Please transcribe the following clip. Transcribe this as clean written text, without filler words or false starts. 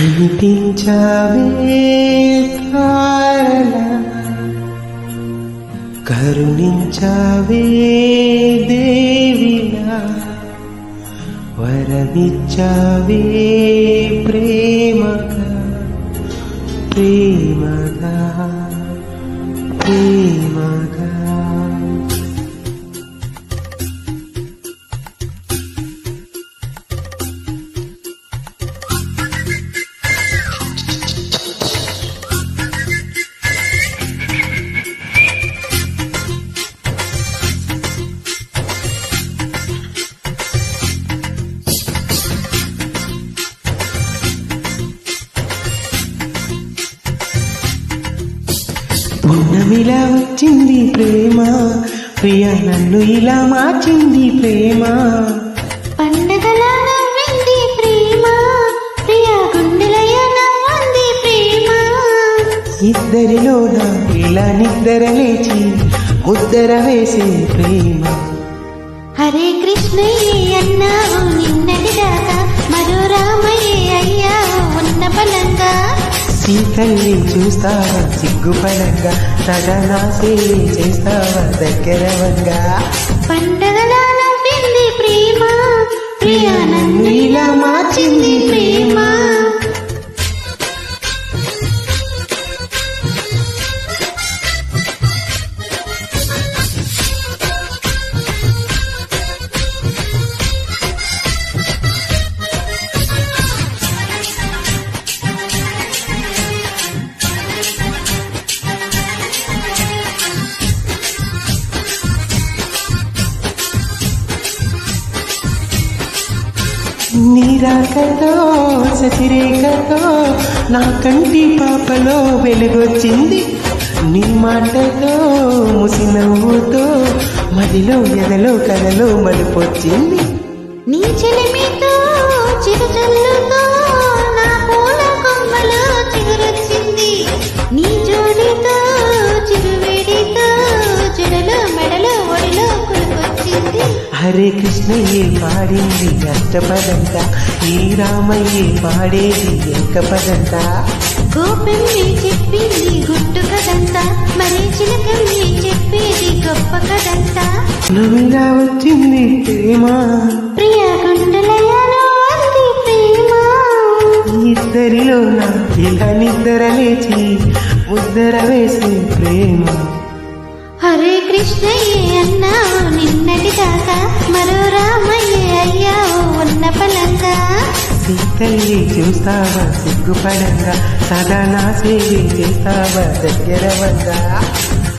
కనిపించావే తారల కరుణించావే దేవిలా వరమిచ్చావే ప్రేమగా ప్రేమగా ప్రేమగా పున్నమిలా వచ్చింది ప్రేమ ప్రియ నన్ను ఇలా మార్చింది ప్రేమ పండగలా నవ్వింది ప్రేమ ప్రియ గుండెలయ నవ్వంది ప్రేమ ఇద్దరిలోన ఇలా నిద్ర లేచి ముద్దర వేసే ప్రేమ హరే కృష్ణయ్యే అన్నావు నిన్నటిదాకా మరో రామయ్యే అయ్యావు ఉన్న బలంగా సీతల్ని చూస్తావా సిగ్గుపడంగా సదనా సేవి చేస్తావా దగ్గరవంగా పండగలా నవ్వింది ప్రేమ ప్రియ నన్ను ఇలా మార్చింది ప్రేమ నీరాకతో సతిరేకతో నా కంటి పాపలో వెలుగొచ్చింది నీ మాటతో ముసినవ్వుతో మదిలో ఎదలో కలలో మలుపొచ్చింది నీ చెలిమితో చిరుజల్లుతో నా పూల కొమ్మలో చిగురొచ్చింది నీ జోడితో చిరువేడితో జడలో మెడలో ఒడిలో కులుకొచ్చింది హరే కృష్ణయ్యే పాడింది అష్టపదంతా ఈ రామయ్యే పాడేది ఏకపదంతా గోపెల్లి చెప్పింది గుట్టు కదంతా మరి చిలకల్లి చెప్పేది గొప్ప కదంతా నువ్విలా వచ్చింది ప్రేమ ప్రియ గుండెలయలో అంది ప్రేమ ఇద్దరిలో నా ఇలా నిద్ర లేచి ముద్దర వేసే ప్రేమ హరే కృష్ణయ్యే అన్నావు నిన్నటి దాకా మరో రామయ్యే అయ్యావు ఉన్న బలంగా సీతల్ని చూస్తావా సిగ్గుపడంగా సదా నా సేవి చేస్తావా దగ్గరవంగా